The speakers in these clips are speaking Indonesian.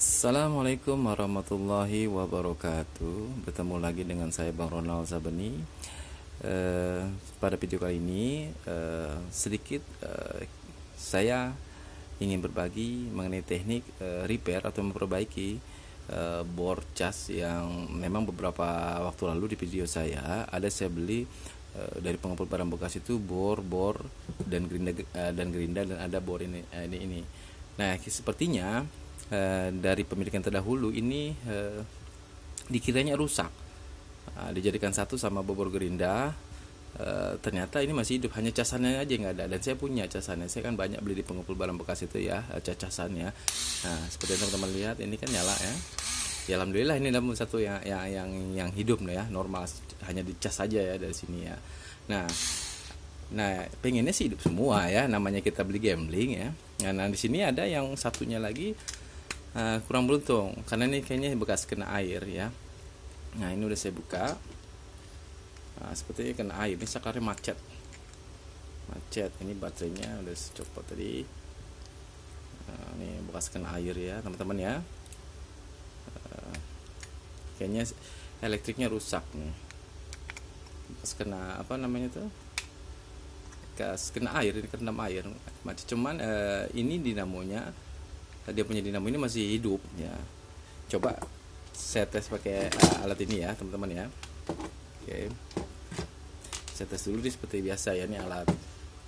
Assalamualaikum warahmatullahi wabarakatuh. Bertemu lagi dengan saya Bang Ronald Zabeni. Pada video kali ini sedikit saya ingin berbagi mengenai teknik repair atau memperbaiki bor cas yang memang beberapa waktu lalu di video saya beli dari pengepul barang bekas itu bor dan gerinda dan ada bor ini. Nah, sepertinya dari pemilik yang terdahulu ini dikiranya rusak, dijadikan satu sama bobor gerinda. Ternyata ini masih hidup, hanya casannya aja nggak ada. Dan saya punya casannya, saya kan banyak beli di pengepul barang bekas itu ya, casannya. Nah, seperti yang teman-teman lihat ini kan nyala ya. Ya alhamdulillah, ini adalah satu yang hidup ya, normal, hanya dicas saja ya dari sini ya. Nah, pengennya sih hidup semua ya, namanya kita beli gambling ya. Nah, di sini ada yang satunya lagi kurang beruntung karena ini kayaknya bekas kena air ya. Nah, ini udah saya buka. Nah, sepertinya kena air, ini saklarnya macet. Ini baterainya udah saya copot tadi. Nah, ini bekas kena air ya teman-teman ya. Kayaknya elektriknya rusak nih, bekas kena apa namanya tuh, bekas kena air, ini kerendam air macet. Cuman ini dinamonya, dia punya dinamo ini masih hidup ya. Coba saya tes pakai alat ini ya teman-teman ya. Oke, saya tes dulu seperti biasa ya, ini alat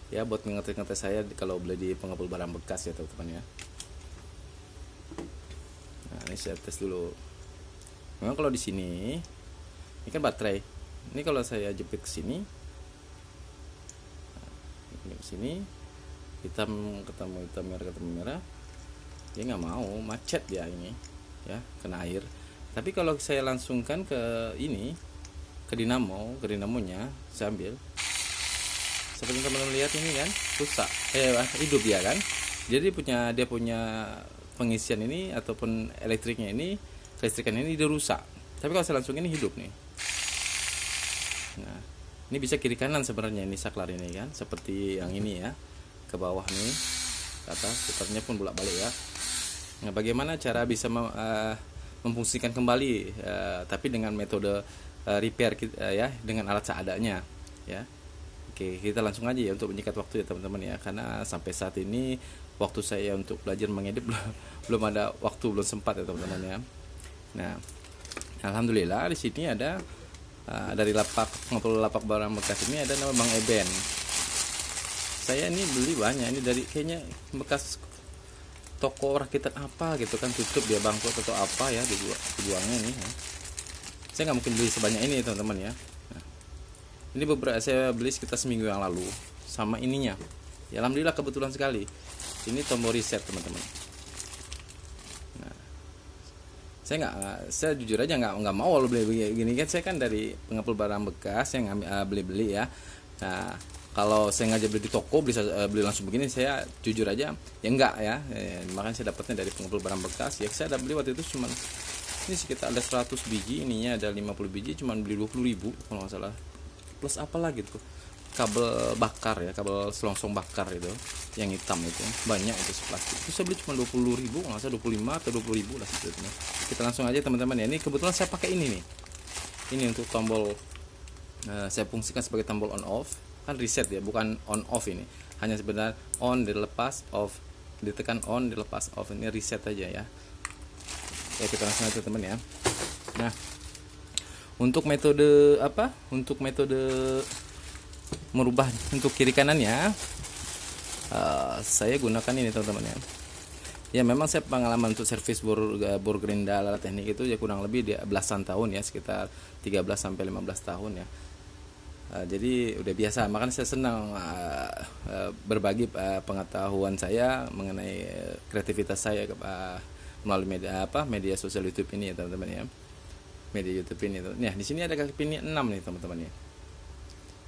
ya buat ngetes saya kalau beli di pengepul barang bekas ya teman-teman ya. Nah, ini saya tes dulu. Memang kalau di sini ini kan baterai, ini kalau saya jepit ke sini, ini ke sini, hitam ketemu merah, dia nggak mau, macet ya ini ya, kena air. Tapi kalau saya langsungkan ke ini, ke dinamonya saya ambil, seperti teman-teman lihat ini kan rusak, hidup ya kan. Jadi dia punya pengisian ini ataupun kelistrikan ini dia rusak. Tapi kalau saya langsung ini hidup nih. Nah, ini bisa kiri kanan sebenarnya ini saklar ini kan, seperti yang ini ya, ke bawah nih, ke atas, putarnya pun bolak-balik ya. Nah, bagaimana cara bisa memfungsikan kembali, tapi dengan metode repair ya, dengan alat seadanya ya. Oke, kita langsung aja ya untuk menyikat waktu ya teman-teman ya, karena sampai saat ini waktu saya untuk belajar mengedit belum ada waktu, belum sempat ya teman-teman ya. Nah, alhamdulillah di sini ada dari pengepul lapak barang bekas ini ada nama Bang Eben. Saya ini beli banyak ini dari kayaknya bekas toko rakitan apa gitu kan, tutup dia bangkrut atau apa ya, dibuangnya nih ya. Saya nggak mungkin beli sebanyak ini teman-teman ya. Nah, ini beberapa saya beli sekitar seminggu yang lalu sama ininya ya, alhamdulillah kebetulan sekali ini tombol reset teman-teman. Nah, saya jujur aja nggak mau kalau beli begini kan, saya kan dari pengepul barang bekas yang beli ya. Nah, kalau saya ngajak beli di toko, beli langsung begini, saya jujur aja ya enggak ya. Makanya saya dapatnya dari pengepul barang bekas ya. Saya beli waktu itu cuman ini sekitar ada 100 biji, ininya ada 50 biji, cuman beli 20.000 kalau nggak salah, plus apa lagi tuh, kabel bakar ya, kabel selongsong bakar itu yang hitam itu banyak, itu plastik itu saya beli cuma 20.000 kalau nggak salah, 25 atau 20.000 lah sebetulnya. Kita langsung aja teman-teman ya. Ini kebetulan saya pakai ini nih, ini untuk tombol, saya fungsikan sebagai tombol on off kan, reset ya, bukan on off. Ini hanya sebenarnya on dilepas, off ditekan, on dilepas, off. Ini reset aja ya. Ya, kita langsung aja teman ya. Nah, untuk metode merubah untuk kiri kanannya, saya gunakan ini teman-teman ya. Ya memang saya pengalaman untuk servis bor gerinda alat teknik itu ya kurang lebih belasan tahun ya, sekitar 13 sampai 15 tahun ya. Jadi udah biasa, makanya saya senang berbagi pengetahuan saya mengenai kreativitas saya melalui media sosial YouTube ini ya teman-teman ya. Media YouTube ini tuh. Nah, di sini ada pinnya 6 nih teman-teman ya.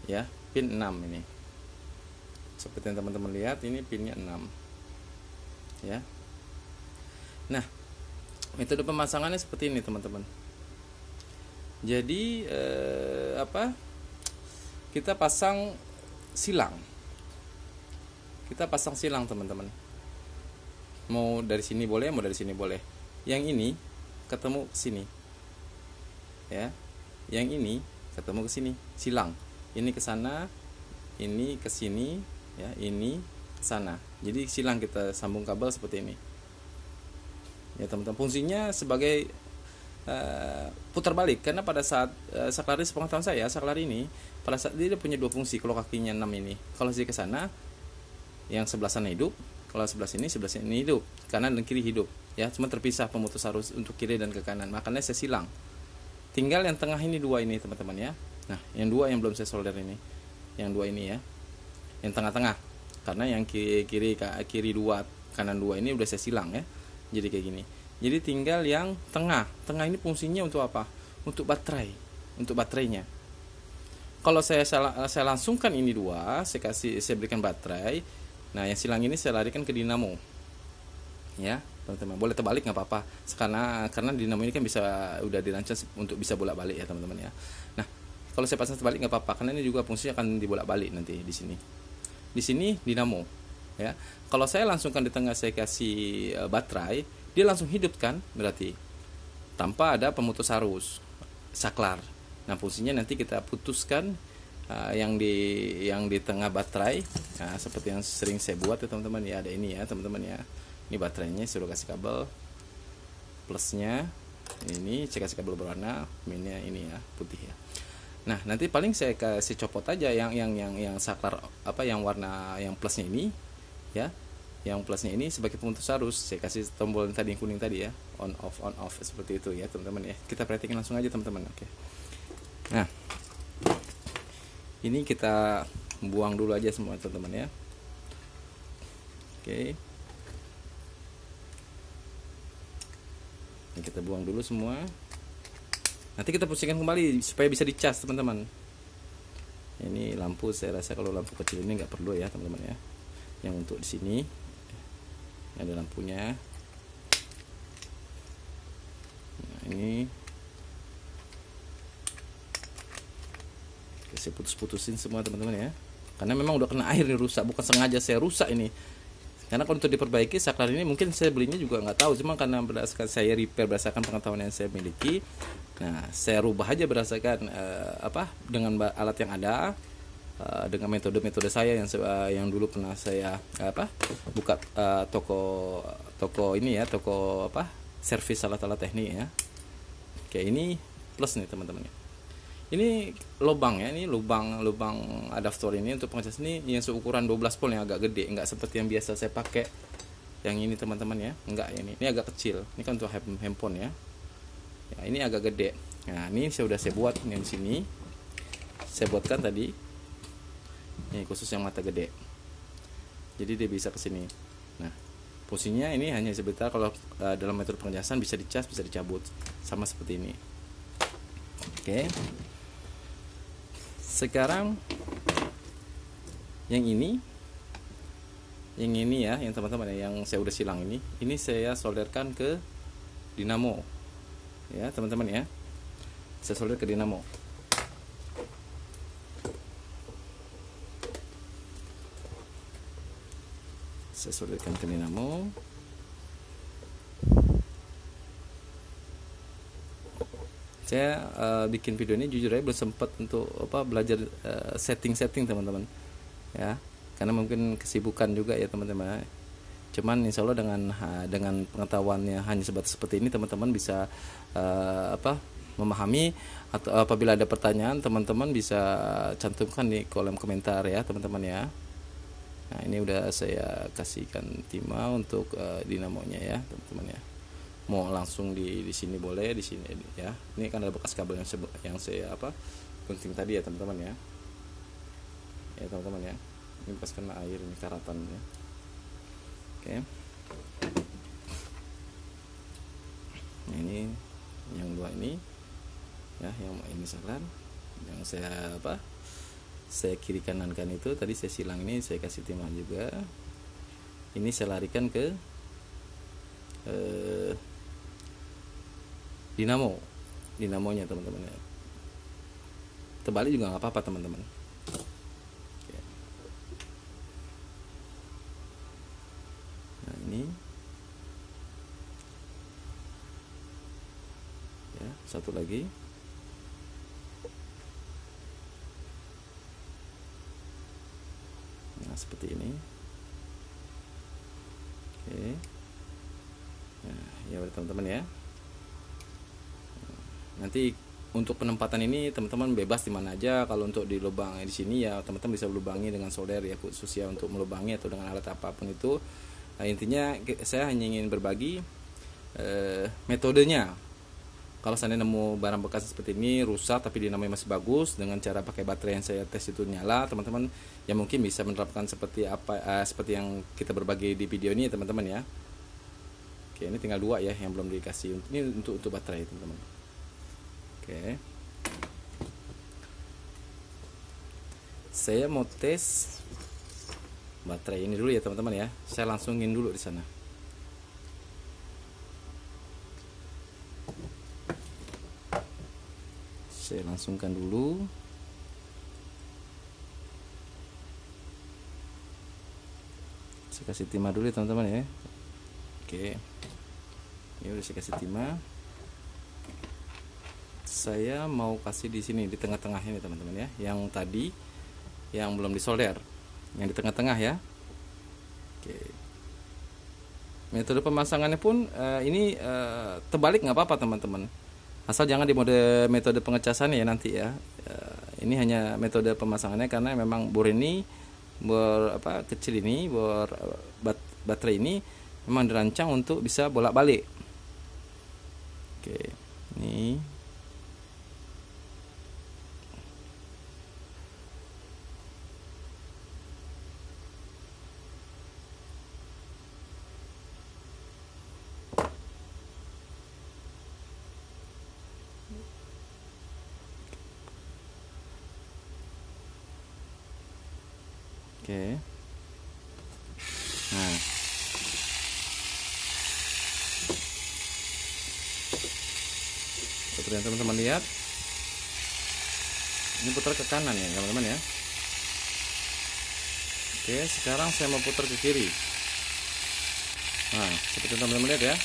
Ya, pin 6 ini. Seperti yang teman-teman lihat, ini pinnya 6. Ya. Nah, metode pemasangannya seperti ini teman-teman. Jadi kita pasang silang. Kita pasang silang teman-teman. Mau dari sini boleh, mau dari sini boleh. yang ini ketemu ke sini ya, yang ini ketemu ke sini, silang ini ke sana, ini ke sini ya, ini ke sana, jadi silang kita sambung kabel seperti ini ya teman-teman. Fungsinya sebagai putar balik, karena pada saat saklar ini, sepengetahuan saya saklar ini pada saat dia punya dua fungsi. Kalau kakinya 6 ini, kalau dia ke sana yang sebelah sana hidup, kalau sebelah sini hidup, kanan dan kiri hidup ya, cuma terpisah pemutus arus untuk kiri dan ke kanan, makanya saya silang. Tinggal yang tengah ini dua ini teman-teman ya. Nah yang dua yang belum saya solder ini, yang dua ini ya, yang tengah-tengah, karena yang kiri dua kanan dua ini udah saya silang ya, jadi kayak gini. Jadi tinggal yang tengah ini fungsinya untuk apa? Untuk baterai, untuk baterainya. Kalau saya langsungkan ini dua, saya berikan baterai. Nah yang silang ini saya larikan ke dinamo ya teman-teman. Boleh terbalik nggak apa-apa, karena dinamo ini kan bisa udah dirancang untuk bisa bolak-balik ya teman-teman ya. Nah kalau saya pasang terbalik nggak apa-apa, karena ini juga fungsinya akan dibolak-balik nanti di sini. Di sini dinamo ya. Kalau saya langsungkan di tengah, saya kasih baterai, dia langsung hidup kan, berarti tanpa ada pemutus arus saklar. Nah fungsinya nanti kita putuskan yang di tengah baterai. Nah, seperti yang sering saya buat ya teman-teman ya, ada ini ya teman-teman ya. Ini baterainya saya udah kasih kabel plusnya, ini saya kasih kabel berwarna, minnya ini ya putih ya. Nah nanti paling saya kasih copot aja yang saklar apa, yang warna yang plusnya ini ya, yang plusnya ini sebagai pemutus arus. Saya kasih tombol yang tadi, yang kuning tadi ya, on off seperti itu ya teman-teman ya. Kita perhatikan langsung aja teman-teman. Oke. Nah ini kita buang dulu aja semua teman-teman ya. Oke. Ini kita buang dulu semua. Nanti kita pusingkan kembali supaya bisa dicas teman-teman. Ini lampu, saya rasa kalau lampu kecil ini nggak perlu ya teman-teman ya. Yang untuk di sini ada lampunya. Nah, ini saya putusin semua teman-teman ya, karena memang udah kena air nih, rusak, bukan sengaja saya rusak ini. Karena kalau untuk diperbaiki saklar ini mungkin saya belinya juga nggak tahu, cuma karena berdasarkan saya repair berdasarkan pengetahuan yang saya miliki. Nah saya rubah aja berdasarkan dengan alat yang ada, dengan metode saya yang dulu pernah saya buka toko ini ya, toko servis alat-alat teknik ya. Oke, ini plus nih teman-teman. Ini lubang ya, ini lubang adaptor ini untuk pengecas ini yang seukuran 12 volt yang agak gede, enggak seperti yang biasa saya pakai yang ini teman-teman ya. Enggak, ini agak kecil. Ini kan untuk handphone ya. Ya, ini agak gede. Nah, ini saya buat yang di sini. Saya buatkan tadi. Ini khusus yang mata gede. Jadi dia bisa ke sini. Nah, fungsinya ini hanya sebentar. Kalau dalam metode pengecasan bisa dicas, bisa dicabut, sama seperti ini. Oke. Sekarang yang ini ya, yang teman-teman ya, yang saya udah silang ini saya solderkan ke dinamo ya teman-teman ya. Saya solder ke dinamo. Saya solderkan ke dinamo. Saya bikin video ini jujur aja belum sempat untuk belajar setting teman-teman ya, karena mungkin kesibukan juga ya teman-teman. Cuman insya Allah dengan pengetahuannya hanya sebatas seperti ini, teman-teman bisa memahami, atau apabila ada pertanyaan teman-teman bisa cantumkan di kolom komentar ya teman-teman ya. Nah ini udah saya kasihkan timah untuk dinamonya ya teman-teman ya. Mau langsung di sini boleh, di sini ya. Ini kan ada bekas kabel yang saya gunting tadi ya teman-teman ya. Ya teman-teman ya. Ini bekas kena air, ini karatan ya. Oke. Nah, ini yang dua ini ya, yang ini saklar yang saya kiri kanankan itu tadi saya silang, ini saya kasih timah juga. Ini saya larikan ke dinamonya teman-teman ya. Terbalik juga nggak apa-apa teman-teman. Nah ini satu lagi. Nah, seperti ini. Oke. Nah, ya teman-teman ya. Nanti untuk penempatan ini teman-teman bebas di mana aja. Kalau untuk di lubang di sini ya teman-teman bisa lubangi dengan solder ya, khusus ya untuk melubangi atau dengan alat apapun itu. Nah, intinya saya hanya ingin berbagi metodenya. Kalau saya nemu barang bekas seperti ini rusak tapi dinamanya masih bagus, dengan cara pakai baterai yang saya tes itu nyala, teman-teman ya mungkin bisa menerapkan seperti apa seperti yang kita berbagi di video ini ya teman-teman ya. Oke, ini tinggal 2 ya yang belum dikasih. Ini untuk baterai teman-teman. Oke. Saya mau tes baterai ini dulu ya teman-teman ya. Saya langsungin dulu di sana. Saya langsungkan dulu. Saya kasih timah dulu ya teman-teman ya. Oke. Ya udah saya kasih timah. Saya mau kasih di sini di tengah-tengah ini teman-teman ya. Yang tadi yang belum disolder, yang di tengah-tengah ya. Oke. Metode pemasangannya pun ini terbalik nggak apa-apa teman-teman. Asal jangan di metode pengecasan ya nanti ya. Ini hanya metode pemasangannya karena memang bor ini kecil ini, baterai ini memang dirancang untuk bisa bolak-balik. Oke, ini oke. Nah, seperti yang teman-teman lihat, ini putar ke kanan ya teman-teman ya. Oke, sekarang saya mau putar ke kiri. Nah, seperti yang teman-teman lihat ya.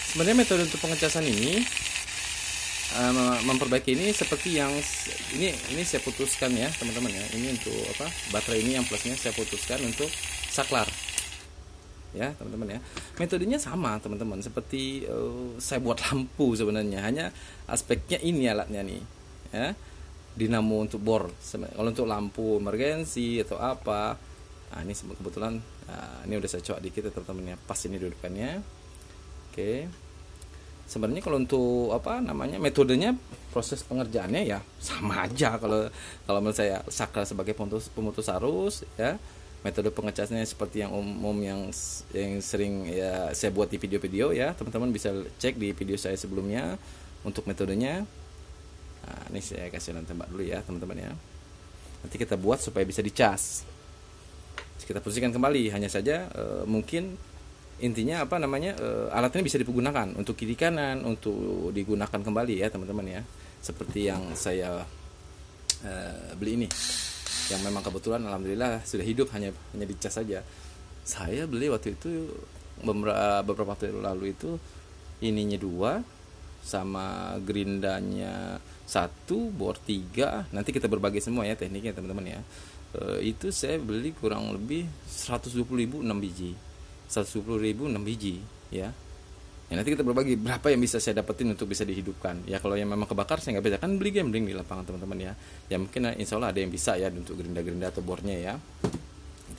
Sebenarnya metode untuk pengecasan ini memperbaiki ini seperti yang ini saya putuskan ya teman-teman ya. Ini untuk baterai ini yang plusnya saya putuskan untuk saklar ya teman-teman ya. Metodenya sama teman-teman seperti saya buat lampu sebenarnya, hanya aspeknya ini alatnya nih ya, dinamo untuk bor. Kalau untuk lampu emergensi atau apa, nah ini kebetulan ini udah saya coba dikit ya teman-teman ya, pas ini dudukannya. Oke. Sebenarnya kalau untuk metodenya, proses pengerjaannya ya sama aja. Kalau menurut saya saklar sebagai pemutus arus ya, metode pengecasannya seperti yang umum yang sering ya saya buat di video-video ya, teman-teman bisa cek di video saya sebelumnya untuk metodenya. Nah, ini saya kasih lampu tembak dulu ya teman-teman ya. Nanti kita buat supaya bisa dicas. Kita posisikan kembali, hanya saja mungkin intinya alat ini bisa digunakan untuk kiri kanan, untuk digunakan kembali ya teman-teman ya, seperti yang saya beli ini, yang memang kebetulan alhamdulillah sudah hidup, hanya dicas saja. Saya beli waktu itu beberapa waktu lalu itu, ininya 2 sama gerindanya 1, bor 3. Nanti kita berbagi semua ya tekniknya teman-teman ya. Itu saya beli kurang lebih 120.000 6 biji. 120.000 6 biji ya. Ya nanti kita berbagi berapa yang bisa saya dapetin untuk bisa dihidupkan. Ya kalau yang memang kebakar saya nggak bisa, kan beli gambling di lapangan teman-teman ya. Ya mungkin insya Allah ada yang bisa ya untuk gerinda-gerinda atau bornya ya.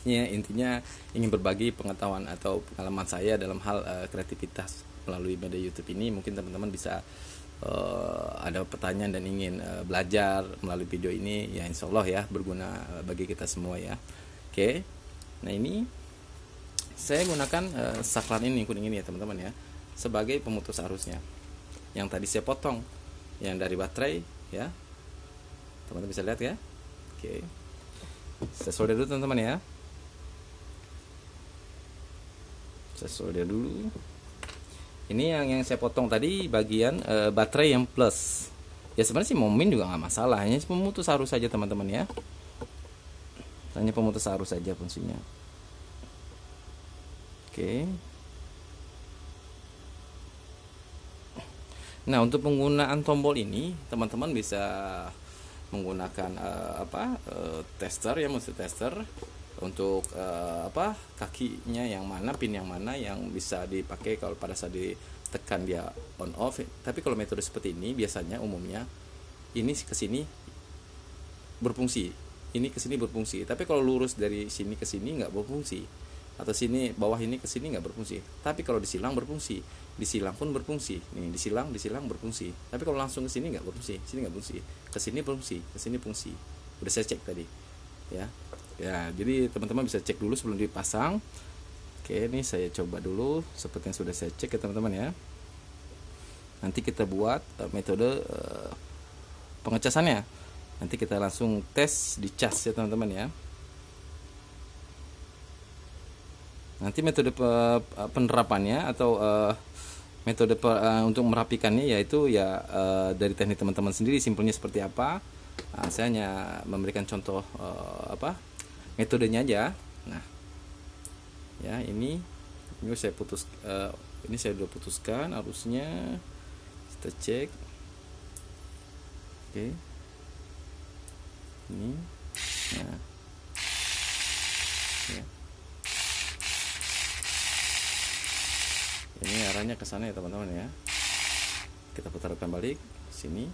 Intinya ingin berbagi pengetahuan atau pengalaman saya dalam hal kreativitas melalui media YouTube ini. Mungkin teman-teman bisa ada pertanyaan dan ingin belajar melalui video ini ya, insya Allah ya berguna bagi kita semua ya. Oke. Nah ini saya gunakan saklar ini kuning ini ya teman-teman ya, sebagai pemutus arusnya. Yang tadi saya potong yang dari baterai ya, teman-teman bisa lihat ya. Oke, saya solder dulu teman-teman ya. Saya solder dulu. Ini yang saya potong tadi bagian baterai yang plus. Ya sebenarnya sih mau min juga nggak masalah, hanya pemutus arus saja teman-teman ya. Hanya pemutus arus saja fungsinya. Oke, Nah, untuk penggunaan tombol ini teman-teman bisa menggunakan tester ya, mesti tester untuk kakinya yang mana, pin yang mana yang bisa dipakai kalau pada saat ditekan dia on off. Tapi kalau metode seperti ini biasanya umumnya ini ke sini berfungsi, ini ke sini berfungsi. Tapi kalau lurus dari sini ke sini nggak berfungsi, atau sini bawah ini ke sini nggak berfungsi. Tapi kalau disilang berfungsi, disilang pun berfungsi. Nih disilang berfungsi. Tapi kalau langsung ke sini nggak berfungsi, sini nggak berfungsi, ke sini berfungsi, ke sini fungsi. Udah saya cek tadi, ya. Ya, jadi teman-teman bisa cek dulu sebelum dipasang. Oke, ini saya coba dulu seperti yang sudah saya cek ya teman-teman ya. Nanti kita buat metode pengecasannya. Nanti kita langsung tes di cas ya teman-teman ya. Nanti metode penerapannya atau metode untuk merapikannya yaitu ya dari teknik teman-teman sendiri, simpelnya seperti apa. Saya hanya memberikan contoh metodenya aja. Nah, ya ini saya ini saya udah putuskan arusnya. Kita cek. Oke. Ini. Nah. Ya. Ini arahnya ke sana ya teman-teman ya. Kita putarkan balik sini.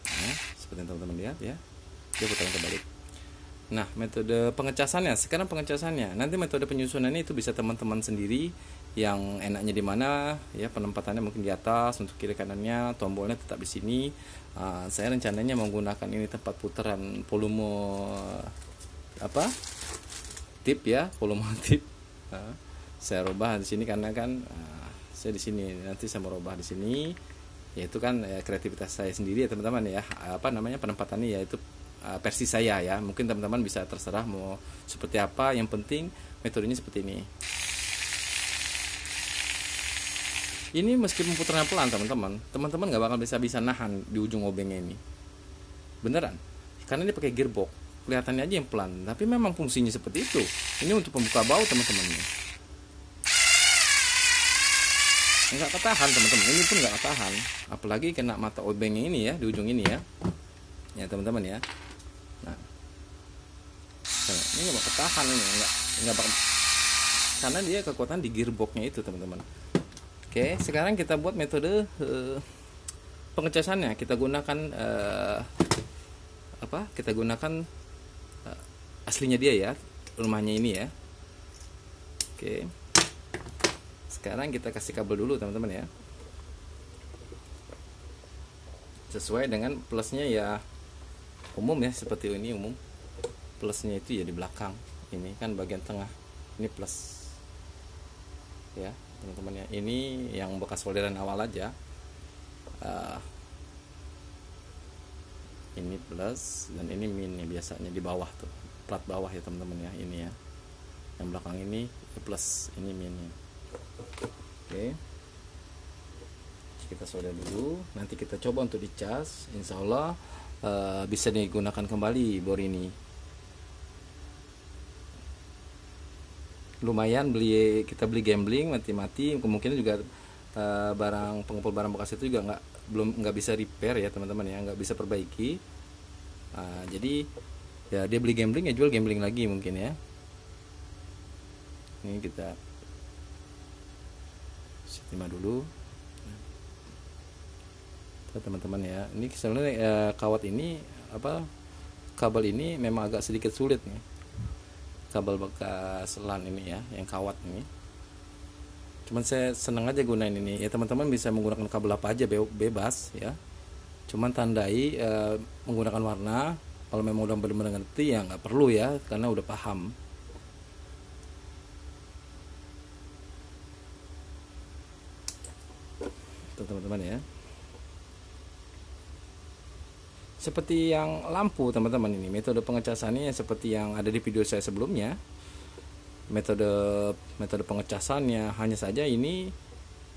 Nah, seperti yang teman-teman lihat ya. Dia putarkan kembali. Nah, metode pengecasannya, sekarang pengecasannya. Nanti metode penyusunannya itu bisa teman-teman sendiri yang enaknya di mana ya, penempatannya mungkin di atas untuk kiri kanannya, tombolnya tetap di sini. Saya rencananya menggunakan ini tempat putaran volume tip ya, volume tip. Saya rubah di sini karena kan saya di sini, nanti saya mau rubah di sini. Yaitu kan kreativitas saya sendiri ya teman-teman ya. Penempatannya yaitu versi saya ya. Mungkin teman-teman bisa terserah mau seperti apa, yang penting metodenya seperti ini. Ini meskipun putarannya pelan teman-teman nggak bakal bisa nahan di ujung obengnya ini. Beneran. Karena ini pakai gearbox. Kelihatannya aja yang pelan, tapi memang fungsinya seperti itu. Ini untuk pembuka baut teman-teman. Nggak ketahan teman-teman, ini pun nggak ketahan. Apalagi kena mata obengnya ini ya, di ujung ini ya. Ya teman-teman ya. Nah, ini nggak ketahan ini, nggak bakal, karena dia kekuatan di gearboxnya itu teman-teman. Oke, sekarang kita buat metode pengecasannya. Kita gunakan kita gunakan aslinya dia ya, rumahnya ini ya. Oke, sekarang kita kasih kabel dulu teman-teman ya, sesuai dengan plusnya ya, umum ya, seperti ini umum. Plusnya itu ya di belakang, ini kan bagian tengah, ini plus ya teman-teman ya. Ini yang bekas solderan awal aja. Ini plus dan ini min ya, biasanya di bawah tuh, plat bawah ya teman-teman ya. Ini ya, yang belakang ini plus, ini min ya. Oke, kita solder dulu, nanti kita coba untuk dicas. Insya Allah bisa digunakan kembali bor ini. Lumayan kita beli gambling mati-mati, kemungkinan juga barang pengepul barang bekas itu juga nggak bisa repair ya teman-teman ya, nggak bisa perbaiki. Jadi ya dia beli gambling ya jual gambling lagi mungkin ya. Ini kita terima dulu teman-teman ya. Ini sebenarnya kawat ini kabel ini memang agak sedikit sulit nih, kabel bekas LAN ini ya, yang kawat ini. Cuman saya senang aja gunain ini ya, teman-teman bisa menggunakan kabel apa aja bebas ya. Cuman tandai menggunakan warna. Kalau memang udah benar-benar ngerti ya nggak perlu ya, karena udah paham. Teman-teman ya, seperti yang lampu teman-teman, ini metode pengecasannya seperti yang ada di video saya sebelumnya. Metode pengecasannya hanya saja ini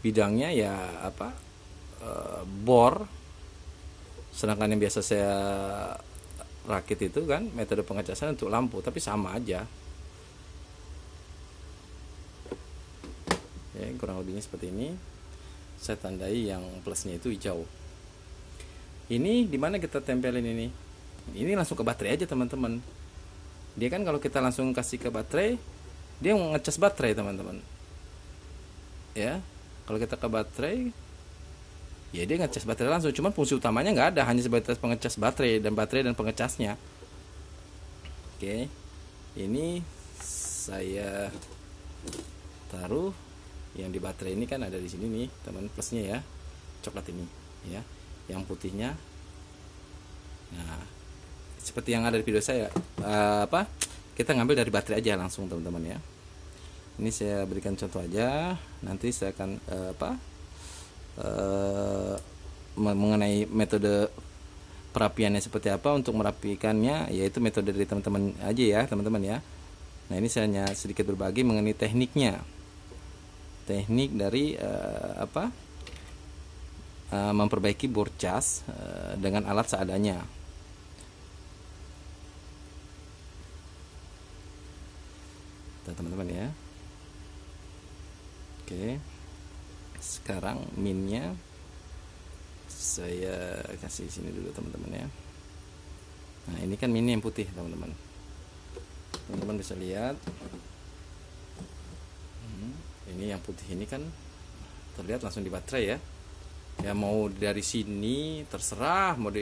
bidangnya ya bor, sedangkan yang biasa saya rakit itu kan metode pengecasan untuk lampu, tapi sama aja. Ya, kurang lebihnya seperti ini. Saya tandai yang plusnya itu hijau. Ini dimana kita tempelin ini? Ini langsung ke baterai aja teman-teman. Dia kan kalau kita langsung kasih ke baterai, dia ngecas baterai teman-teman. Ya, kalau kita ke baterai, ya dia ngecas baterai langsung. Cuman fungsi utamanya nggak ada, hanya sebatas pengecas baterai dan pengecasnya. Oke, ini saya taruh yang di baterai ini kan ada di sini nih teman, plusnya ya, coklat ini ya, yang putihnya. Nah, seperti yang ada di video saya, kita ngambil dari baterai aja langsung teman-teman ya. Ini saya berikan contoh aja, nanti saya akan mengenai metode perapiannya seperti apa. Untuk merapikannya yaitu metode dari teman-teman aja ya teman-teman ya. Nah, ini saya hanya sedikit berbagi mengenai tekniknya, teknik dari memperbaiki bor cas dengan alat seadanya. Teman-teman ya. Oke, sekarang minnya saya kasih sini dulu teman-teman ya. Nah, ini kan min yang putih teman-teman. Teman-teman bisa lihat, ini yang putih ini kan terlihat langsung di baterai ya. Ya, mau dari sini terserah, mau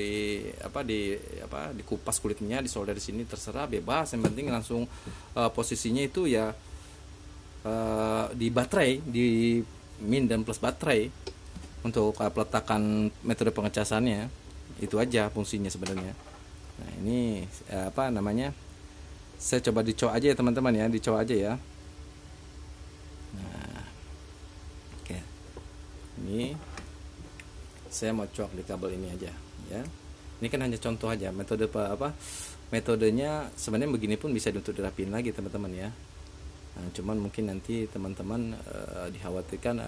dikupas kulitnya, disolder dari sini terserah, bebas. Yang penting langsung posisinya itu ya di baterai, di min dan plus baterai. Untuk peletakan metode pengecasannya itu aja fungsinya sebenarnya. Nah, ini saya coba dicok aja ya teman-teman ya, dicok aja ya. Nah, oke, ini saya mau cok di kabel ini aja ya. Ini kan hanya contoh aja, metodenya sebenarnya begini pun bisa untuk dirapin lagi teman-teman ya. Nah, cuman mungkin nanti teman-teman dikhawatirkan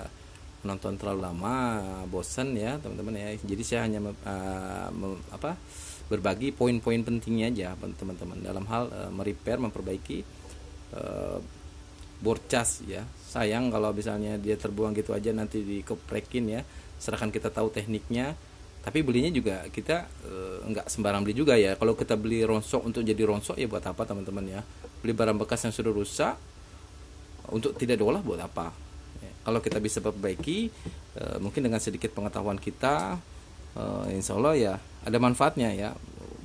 nonton terlalu lama, bosan ya teman-teman ya. Jadi saya hanya berbagi poin-poin pentingnya aja teman-teman dalam hal merepair, memperbaiki bor cas ya. Sayang kalau misalnya dia terbuang gitu aja, nanti dikeprekin ya. Serahkan kita tahu tekniknya, tapi belinya juga kita nggak sembarang beli juga ya. Kalau kita beli ronsok untuk jadi ronsok ya buat apa teman-teman ya. Beli barang bekas yang sudah rusak untuk tidak diolah buat apa ya. Kalau kita bisa perbaiki, mungkin dengan sedikit pengetahuan kita, insya Allah ya ada manfaatnya ya,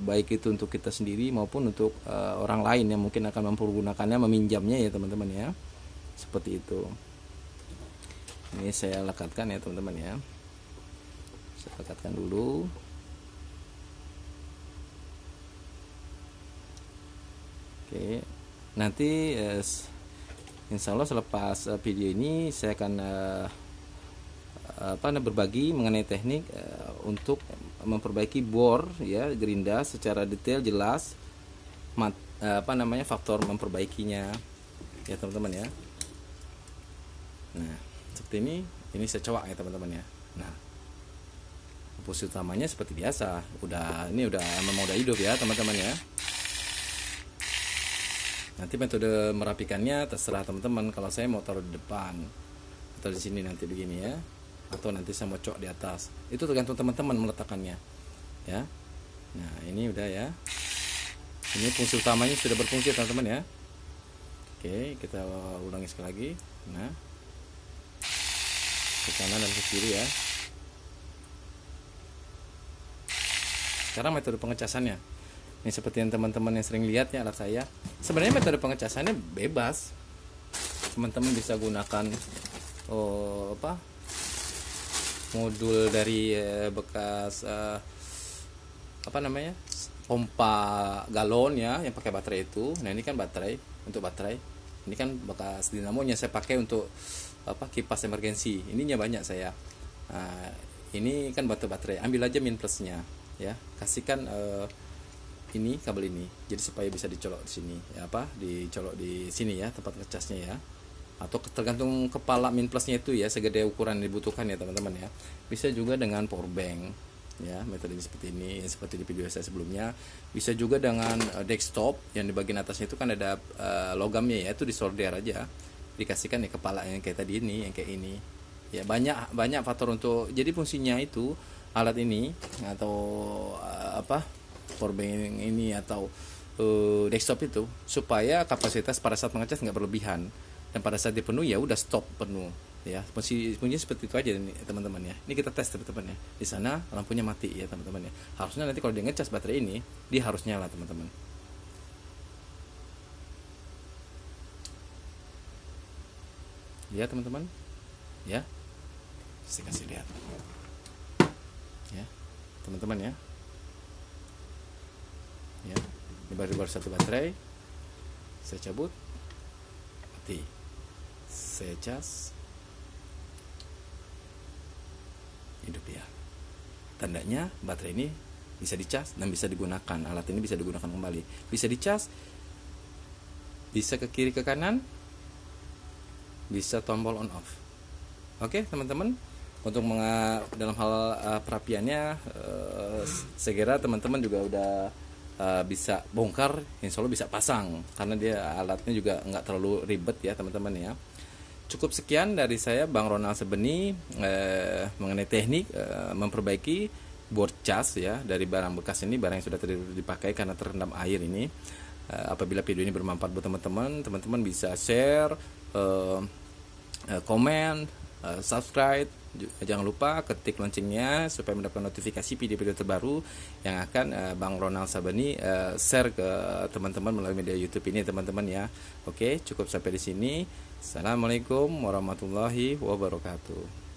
baik itu untuk kita sendiri maupun untuk orang lain yang mungkin akan mempergunakannya, meminjamnya ya teman-teman ya. Seperti itu. Ini saya lekatkan ya teman-teman ya. Saya lekatkan dulu. Oke, nanti insya Allah selepas video ini saya akan berbagi mengenai teknik untuk memperbaiki bor ya, gerinda secara detail, jelas, faktor memperbaikinya ya teman-teman ya. Nah, seperti ini saya coak ya teman-teman ya. Nah, fungsi utamanya seperti biasa, ini udah memang udah hidup ya teman-teman ya. Nanti metode merapikannya terserah teman-teman. Kalau saya mau taruh di depan atau di sini nanti begini ya, atau nanti saya mau cok di atas, itu tergantung teman-teman meletakkannya ya. Nah, ini udah ya. Ini fungsi utamanya sudah berfungsi teman-teman ya. Oke, kita ulangi sekali lagi. Nah, ke kanan dan ke kiri ya. Sekarang metode pengecasannya. Ini seperti yang teman-teman yang sering lihat ya alat saya. Sebenarnya metode pengecasannya bebas. Teman-teman bisa gunakan modul dari bekas pompa galon ya, yang pakai baterai itu. Nah, ini kan baterai, untuk baterai. Ini kan bekas dinamonya saya pakai untuk kipas emergensi. Ininya banyak saya. Nah, ini kan baterai. Ambil aja min plusnya ya. Kasihkan ini kabel ini, jadi supaya bisa dicolok di sini ya, dicolok di sini ya tempat ngecasnya ya, atau tergantung kepala min plusnya itu ya, segede ukuran yang dibutuhkan ya teman-teman ya. Bisa juga dengan power bank ya, metode ini seperti ini, seperti di video saya sebelumnya. Bisa juga dengan desktop yang di bagian atasnya itu kan ada logamnya ya, itu disolder aja, dikasihkan ya kepala yang kayak tadi ini, yang kayak ini. Ya banyak banyak faktor untuk, jadi fungsinya itu alat ini atau apa, powerbank ini atau desktop itu supaya kapasitas pada saat mengecas nggak berlebihan, dan pada saat dipenuhi ya udah stop penuh ya. Fungsinya seperti itu aja nih teman-teman ya. Ini kita tes teman-teman ya. Di sana lampunya mati ya teman-teman ya. Harusnya nanti kalau dia ngecas baterai ini dia harus nyala teman-teman. Lihat teman-teman ya, saya kasih lihat ya teman-teman ya. Ya, ini baru satu baterai, saya cabut, mati, saya cas, hidup ya. Tandanya baterai ini bisa dicas dan bisa digunakan, alat ini bisa digunakan kembali, bisa dicas, bisa ke kiri ke kanan, bisa tombol on off. Oke teman-teman, untuk dalam hal perapiannya saya kira teman-teman juga udah bisa bongkar, insya Allah bisa pasang, karena dia alatnya juga nggak terlalu ribet ya teman-teman ya. Cukup sekian dari saya Bang Ronald Sebeni mengenai teknik memperbaiki board cas ya dari barang bekas ini, barang yang sudah dipakai karena terendam air ini. Apabila video ini bermanfaat buat teman-teman bisa share, komen, subscribe. Jangan lupa ketik loncengnya supaya mendapatkan notifikasi video-video terbaru yang akan Bang Ronald Sabeni share ke teman-teman melalui media YouTube ini teman-teman ya. Oke, cukup sampai di sini. Assalamualaikum warahmatullahi wabarakatuh.